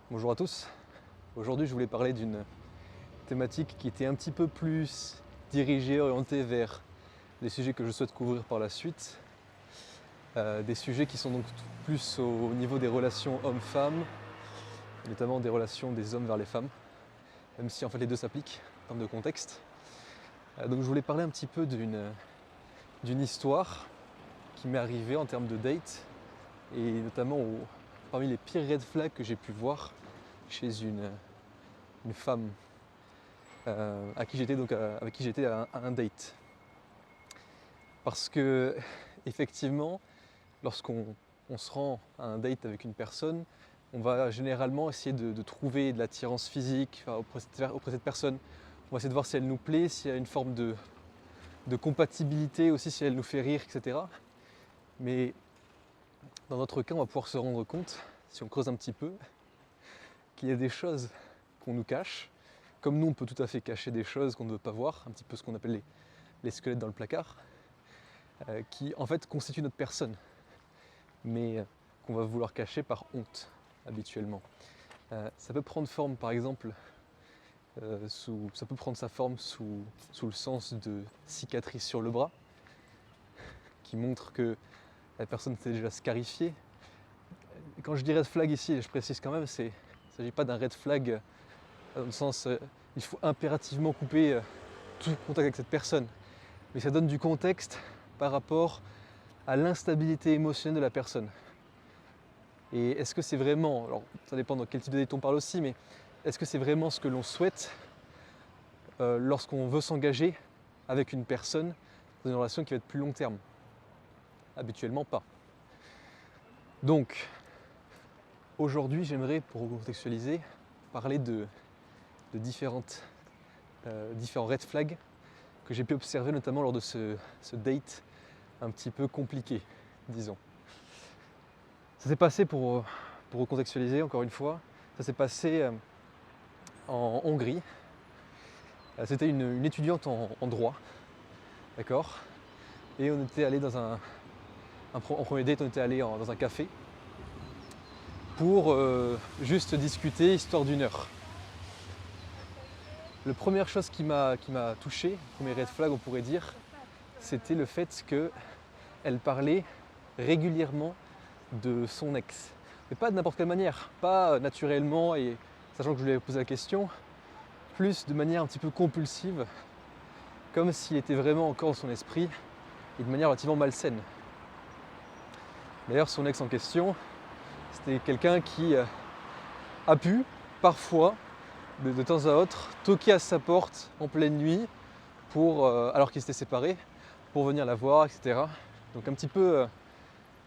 Bonjour à tous. Aujourd'hui, je voulais parler d'une thématique qui était un petit peu plus dirigée, orientée vers les sujets que je souhaite couvrir par la suite. Des sujets qui sont donc plus au niveau des relations hommes-femmes, notamment des relations des hommes vers les femmes, même si en fait les deux s'appliquent en termes de contexte. Donc je voulais parler un petit peu d'une histoire qui m'est arrivée en termes de date, et notamment parmi les pires red flags que j'ai pu voir chez une femme avec qui j'étais à un date. Parce que effectivement, lorsqu'on se rend à un date avec une personne, on va généralement essayer de trouver de l'attirance physique auprès de cette personne. On va essayer de voir si elle nous plaît, s'il y a une forme de compatibilité aussi, si elle nous fait rire, etc. Mais dans notre cas, on va pouvoir se rendre compte, si on creuse un petit peu, qu'il y a des choses qu'on nous cache. Comme nous, on peut tout à fait cacher des choses qu'on ne veut pas voir, un petit peu ce qu'on appelle les squelettes dans le placard, qui en fait constituent notre personne, mais qu'on va vouloir cacher par honte, habituellement. Ça peut prendre forme, par exemple, ça peut prendre sa forme sous le sens de cicatrices sur le bras, qui montrent que la personne s'est déjà scarifiée. Et quand je dis red flag ici, je précise quand même, il ne s'agit pas d'un red flag dans le sens il faut impérativement couper tout contact avec cette personne. Mais ça donne du contexte par rapport à l'instabilité émotionnelle de la personne. Et est-ce que c'est vraiment, alors ça dépend de quel type de date on parle aussi, mais est-ce que c'est vraiment ce que l'on souhaite lorsqu'on veut s'engager avec une personne dans une relation qui va être plus long terme? Habituellement pas. Donc, aujourd'hui, j'aimerais, pour contextualiser, parler de différents red flags que j'ai pu observer notamment lors de ce date un petit peu compliqué, disons. Ça s'est passé, pour recontextualiser encore une fois, ça s'est passé en Hongrie. C'était une étudiante en droit, d'accord? Et on était allé en premier date, on était allé dans un café pour juste discuter, histoire d'une heure. La première chose qui m'a touché, le premier red flag on pourrait dire, c'était le fait qu'elle parlait régulièrement de son ex. Mais pas de n'importe quelle manière, pas naturellement et sachant que je lui avais posé la question, plus de manière un petit peu compulsive, comme s'il était vraiment encore dans son esprit et de manière relativement malsaine. D'ailleurs, son ex en question, c'était quelqu'un qui a pu parfois, de temps à autre, toquer à sa porte en pleine nuit alors qu'ils s'étaient séparés, pour venir la voir, etc. Donc un petit peu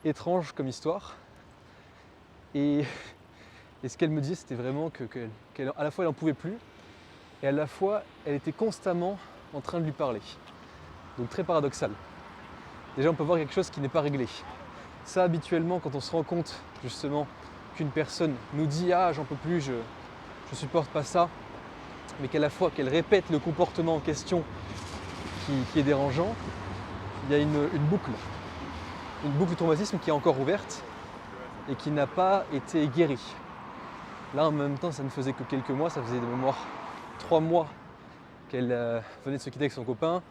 étrange comme histoire. Et ce qu'elle me disait, c'était vraiment qu'à la fois elle n'en pouvait plus, et à la fois elle était constamment en train de lui parler. Donc très paradoxal. Déjà on peut voir quelque chose qui n'est pas réglé. Ça habituellement, quand on se rend compte justement qu'une personne nous dit « Ah, j'en peux plus, je supporte pas ça », mais qu'à la fois qu'elle répète le comportement en question qui est dérangeant, il y a une boucle de traumatisme qui est encore ouverte et qui n'a pas été guérie. Là en même temps, ça ne faisait que quelques mois, ça faisait de mémoire 3 mois qu'elle venait de se quitter avec son copain.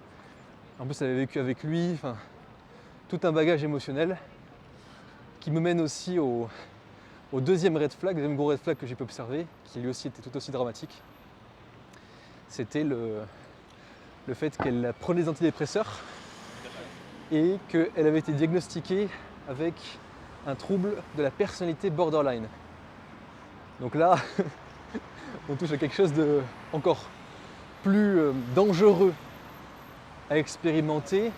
En plus, elle avait vécu avec lui, enfin, tout un bagage émotionnel qui me mène aussi au deuxième red flag, le deuxième gros red flag que j'ai pu observer, qui lui aussi était tout aussi dramatique. C'était le fait qu'elle prenait des antidépresseurs et qu'elle avait été diagnostiquée avec un trouble de la personnalité borderline. Donc là, on touche à quelque chose de encore plus dangereux à expérimenter,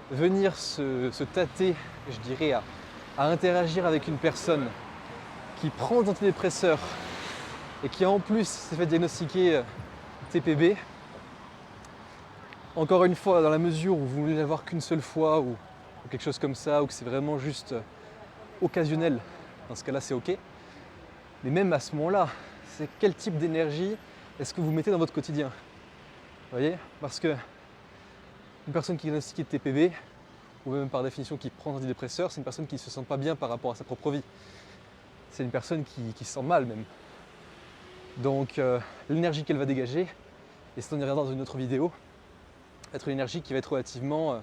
venir se tâter, je dirais, à interagir avec une personne qui prend des antidépresseurs et qui en plus s'est fait diagnostiquer TPB. Encore une fois, dans la mesure où vous voulez l'avoir qu'une seule fois ou quelque chose comme ça, ou que c'est vraiment juste occasionnel, dans ce cas-là c'est ok. Mais même à ce moment-là, c'est quel type d'énergie est-ce que vous mettez dans votre quotidien? Vous voyez? Parce que une personne qui est diagnostiquée de TPB, ou même par définition qui prend des antidépresseurs, c'est une personne qui ne se sent pas bien par rapport à sa propre vie. C'est une personne qui se sent mal même. Donc l'énergie qu'elle va dégager, et ça on y reviendra dans une autre vidéo, va être une énergie qui va être relativement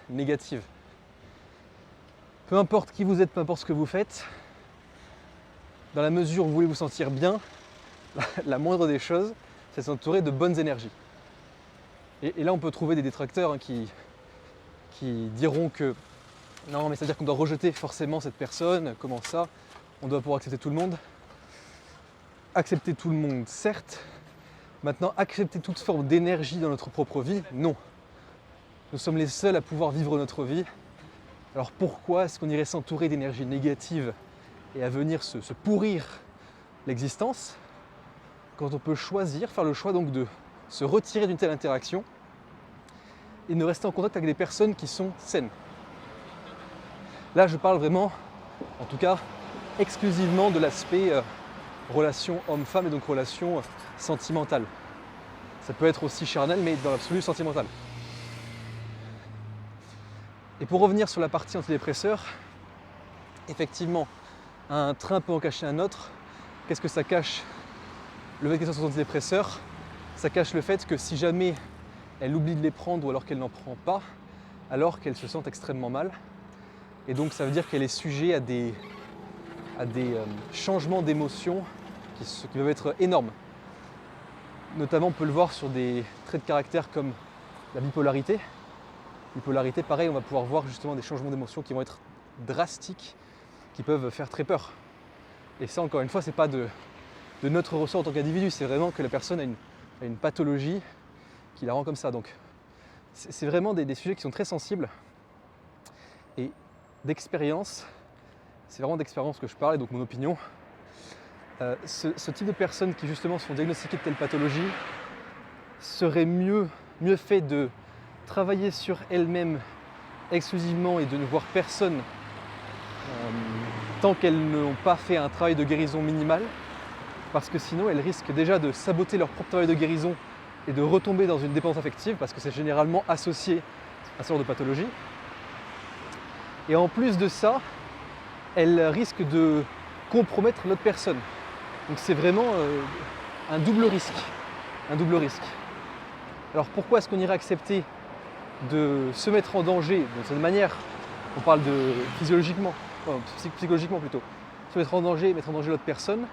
négative. Peu importe qui vous êtes, peu importe ce que vous faites, dans la mesure où vous voulez vous sentir bien, la moindre des choses, c'est s'entourer de bonnes énergies. Et là on peut trouver des détracteurs hein, qui diront que non mais c'est-à-dire qu'on doit rejeter forcément cette personne, comment ça, on doit pouvoir accepter tout le monde. Accepter tout le monde, certes. Maintenant, accepter toute forme d'énergie dans notre propre vie, non. Nous sommes les seuls à pouvoir vivre notre vie. Alors pourquoi est-ce qu'on irait s'entourer d'énergie négative et à venir se pourrir l'existence quand on peut choisir, faire le choix donc de se retirer d'une telle interaction et de rester en contact avec des personnes qui sont saines. Là, je parle vraiment, en tout cas, exclusivement de l'aspect relation homme-femme et donc relation sentimentale. Ça peut être aussi charnel, mais dans l'absolu sentimental. Et pour revenir sur la partie antidépresseur, effectivement, un train peut en cacher un autre. Qu'est-ce que ça cache? Le fait qu'elle soit antidépresseur, ça cache le fait que si jamais elle oublie de les prendre ou alors qu'elle n'en prend pas, alors qu'elle se sent extrêmement mal. Et donc ça veut dire qu'elle est sujet à des changements d'émotions qui peuvent être énormes. Notamment, on peut le voir sur des traits de caractère comme la bipolarité. Bipolarité, pareil, on va pouvoir voir justement des changements d'émotions qui vont être drastiques, qui peuvent faire très peur. Et ça, encore une fois, c'est pas de notre ressort en tant qu'individu, c'est vraiment que la personne a une pathologie qui la rend comme ça. Donc, c'est vraiment des sujets qui sont très sensibles. Et d'expérience, c'est vraiment d'expérience que je parle, et donc mon opinion. Ce type de personnes qui justement sont diagnostiquées de telle pathologie serait mieux fait de travailler sur elles-mêmes exclusivement et de ne voir personne tant qu'elles n'ont pas fait un travail de guérison minimal, parce que sinon elles risquent déjà de saboter leur propre travail de guérison et de retomber dans une dépendance affective, parce que c'est généralement associé à ce genre de pathologie. Et en plus de ça, elles risquent de compromettre l'autre personne. Donc c'est vraiment un double risque. Alors pourquoi est-ce qu'on irait accepter de se mettre en danger de cette manière? On parle de psychologiquement plutôt. Se mettre en danger l'autre personne,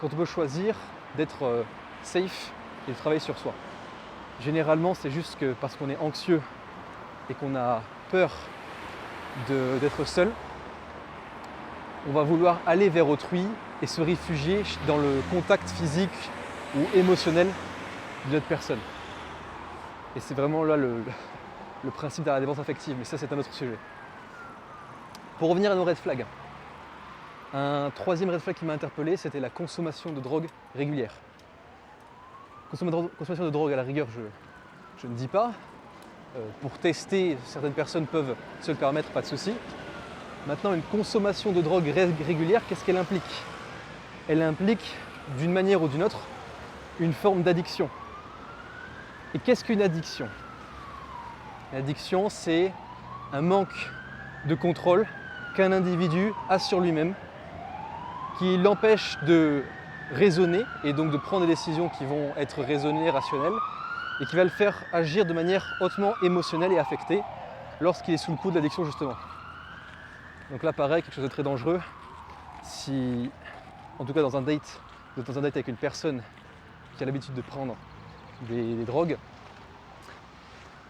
quand on peut choisir d'être safe et de travailler sur soi. Généralement, c'est juste que parce qu'on est anxieux et qu'on a peur d'être seul, on va vouloir aller vers autrui et se réfugier dans le contact physique ou émotionnel d'une autre personne. Et c'est vraiment là le principe de la dépendance affective, mais ça c'est un autre sujet. Pour revenir à nos red flags, un troisième red flag qui m'a interpellé, c'était la consommation de drogue régulière. Consommation de drogue à la rigueur, je ne dis pas. Pour tester, certaines personnes peuvent se le permettre, pas de souci. Maintenant, une consommation de drogue régulière, qu'est-ce qu'elle implique? Elle implique, d'une manière ou d'une autre, une forme d'addiction. Et qu'est-ce qu'une addiction? L'addiction, c'est un manque de contrôle qu'un individu a sur lui-même, qui l'empêche de raisonner et donc de prendre des décisions qui vont être raisonnées, rationnelles, et qui va le faire agir de manière hautement émotionnelle et affectée lorsqu'il est sous le coup de l'addiction justement. Donc là pareil, quelque chose de très dangereux. Si, en tout cas dans un date, vous êtes dans un date avec une personne qui a l'habitude de prendre des drogues,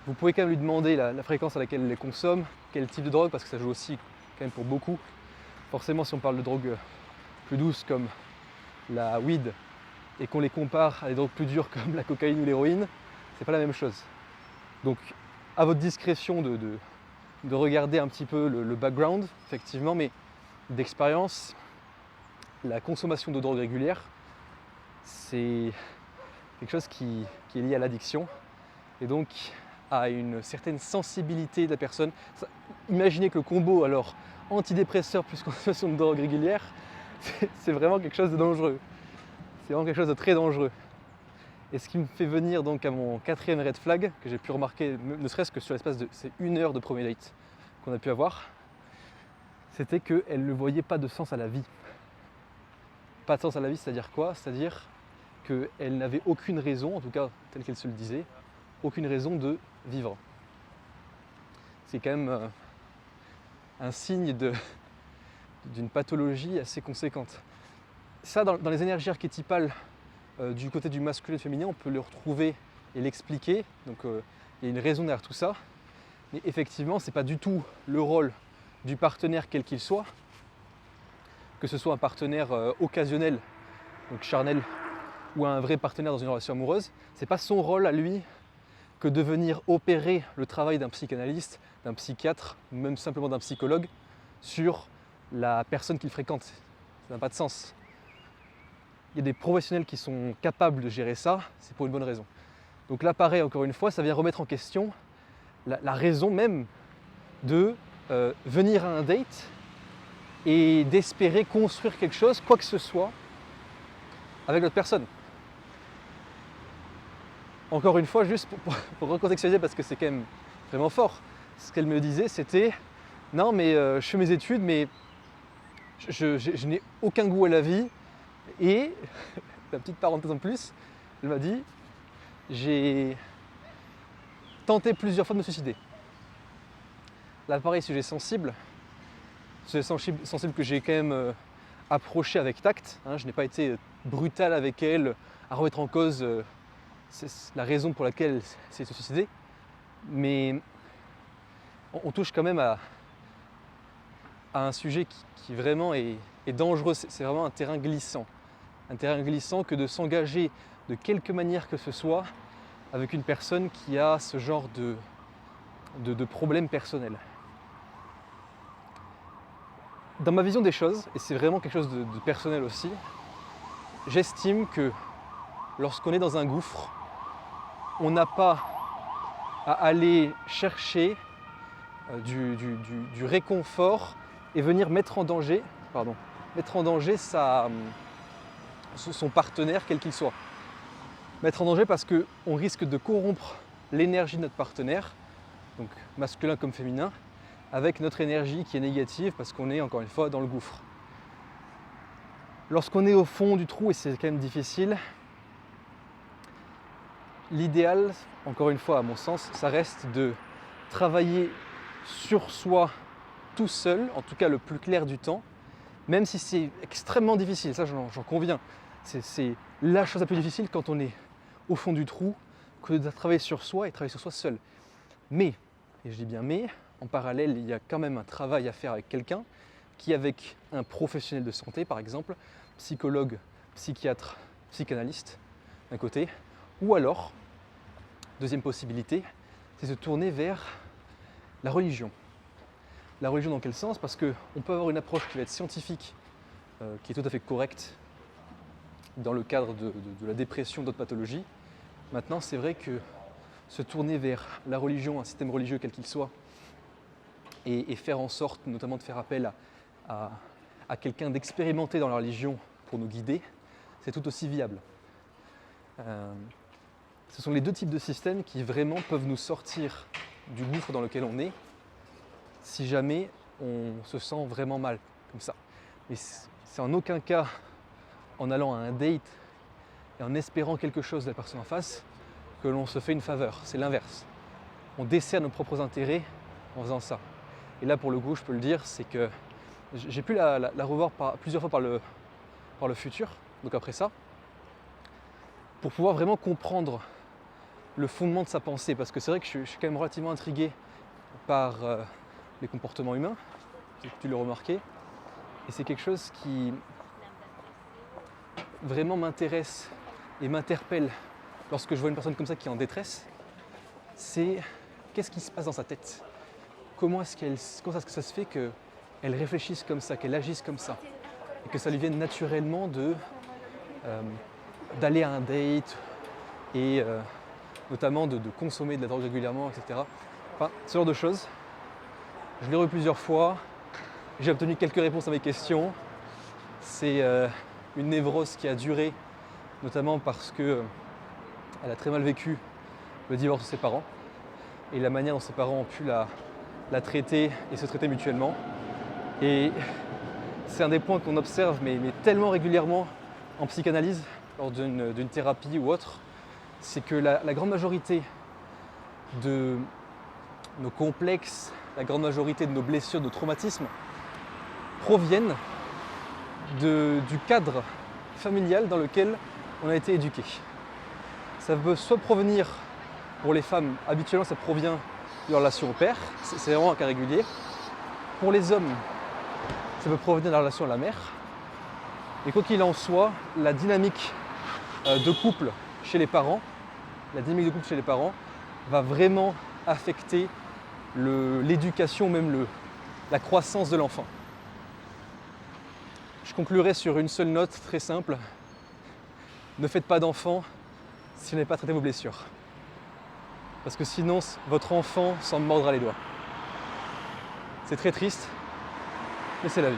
vous pouvez quand même lui demander la fréquence à laquelle elle les consomme, quel type de drogue, parce que ça joue aussi quand même pour beaucoup. Forcément, si on parle de drogues plus douces comme la weed et qu'on les compare à des drogues plus dures comme la cocaïne ou l'héroïne, c'est pas la même chose. Donc à votre discrétion de regarder un petit peu le background, effectivement, mais d'expérience, la consommation de drogue régulière, c'est quelque chose qui est lié à l'addiction et donc à une certaine sensibilité de la personne. Imaginez que le combo alors antidépresseur plus consommation de drogue régulière, c'est vraiment quelque chose de dangereux. C'est vraiment quelque chose de très dangereux. Et ce qui me fait venir donc à mon quatrième red flag, que j'ai pu remarquer, ne serait-ce que sur l'espace de ces 1 heure de premier date qu'on a pu avoir, c'était qu'elle ne voyait pas de sens à la vie. pas de sens à la vie, c'est-à-dire quoi? C'est-à-dire qu'elle n'avait aucune raison, en tout cas telle qu'elle se le disait, aucune raison de vivre. C'est quand même un signe d'une pathologie assez conséquente. Ça, dans les énergies archétypales du côté du masculin et du féminin, on peut le retrouver et l'expliquer. Donc il y a une raison derrière tout ça. Mais effectivement, ce n'est pas du tout le rôle du partenaire quel qu'il soit, que ce soit un partenaire occasionnel, donc charnel, ou un vrai partenaire dans une relation amoureuse. Ce n'est pas son rôle à lui que de venir opérer le travail d'un psychanalyste, d'un psychiatre, même simplement d'un psychologue, sur la personne qu'il fréquente. Ça n'a pas de sens. Il y a des professionnels qui sont capables de gérer ça, c'est pour une bonne raison. Donc là, pareil, encore une fois, ça vient remettre en question la raison même de venir à un date et d'espérer construire quelque chose, quoi que ce soit, avec l'autre personne. Encore une fois, juste pour recontextualiser, parce que c'est quand même vraiment fort, ce qu'elle me disait, c'était « Non, mais je fais mes études, mais je n'ai aucun goût à la vie. » Et, la petite parenthèse en plus, elle m'a dit « J'ai tenté plusieurs fois de me suicider. » Là, pareil, sujet sensible que j'ai quand même approché avec tact. Hein, je n'ai pas été brutal avec elle, à remettre en cause la raison pour laquelle elle s'est suicidée. Mais on touche quand même à un sujet qui vraiment est dangereux. C'est vraiment un terrain glissant. Un terrain glissant que de s'engager de quelque manière que ce soit avec une personne qui a ce genre de problème personnel. Dans ma vision des choses, et c'est vraiment quelque chose de personnel aussi, j'estime que lorsqu'on est dans un gouffre, on n'a pas à aller chercher du réconfort et venir mettre en danger son partenaire, quel qu'il soit. Mettre en danger parce qu'on risque de corrompre l'énergie de notre partenaire, donc masculin comme féminin, avec notre énergie qui est négative parce qu'on est encore une fois dans le gouffre. Lorsqu'on est au fond du trou, et c'est quand même difficile, l'idéal, encore une fois à mon sens, ça reste de travailler sur soi tout seul, en tout cas le plus clair du temps, même si c'est extrêmement difficile, ça j'en conviens. C'est la chose la plus difficile quand on est au fond du trou, que de travailler sur soi et travailler sur soi seul. Mais, et je dis bien mais, en parallèle, il y a quand même un travail à faire avec quelqu'un qui, avec un professionnel de santé, par exemple, psychologue, psychiatre, psychanalyste, d'un côté, ou alors, deuxième possibilité, c'est de se tourner vers la religion. La religion dans quel sens? Parce qu'on peut avoir une approche qui va être scientifique, qui est tout à fait correcte dans le cadre de la dépression, d'autres pathologies. Maintenant, c'est vrai que se tourner vers la religion, un système religieux quel qu'il soit, et faire en sorte notamment de faire appel à quelqu'un d'expérimenté dans la religion pour nous guider, c'est tout aussi viable. Ce sont les deux types de systèmes qui vraiment peuvent nous sortir du gouffre dans lequel on est si jamais on se sent vraiment mal comme ça. Mais c'est en aucun cas en allant à un date et en espérant quelque chose de la personne en face que l'on se fait une faveur. C'est l'inverse. On dessert nos propres intérêts en faisant ça. Et là, pour le coup, je peux le dire, c'est que j'ai pu la revoir plusieurs fois par le futur, donc après ça, pour pouvoir vraiment comprendre le fondement de sa pensée. Parce que c'est vrai que je suis quand même relativement intrigué par les comportements humains, tu l'as remarqué, et c'est quelque chose qui vraiment m'intéresse et m'interpelle lorsque je vois une personne comme ça qui est en détresse, c'est qu'est-ce qui se passe dans sa tête? Comment est-ce que ça se fait qu'elle réfléchisse comme ça, qu'elle agisse comme ça, et que ça lui vienne naturellement d'aller à un date et notamment de consommer de la drogue régulièrement, etc. Enfin, ce genre de choses. Je l'ai revu plusieurs fois, j'ai obtenu quelques réponses à mes questions. C'est une névrose qui a duré, notamment parce qu'elle a très mal vécu le divorce de ses parents et la manière dont ses parents ont pu la traiter et se traiter mutuellement. Et c'est un des points qu'on observe mais tellement régulièrement en psychanalyse, lors d'une thérapie ou autre, c'est que la grande majorité de nos complexes, la grande majorité de nos blessures, de nos traumatismes proviennent du cadre familial dans lequel on a été éduqué. Ça peut soit provenir, pour les femmes, habituellement ça provient de la relation au père, c'est vraiment un cas régulier. Pour les hommes, ça peut provenir de la relation à la mère. Et quoi qu'il en soit, la dynamique de couple chez les parents, va vraiment affecter l'éducation, même la croissance de l'enfant. Je conclurai sur une seule note très simple. Ne faites pas d'enfants si vous n'avez pas traité vos blessures. Parce que sinon, votre enfant s'en mordra les doigts. C'est très triste, mais c'est la vie.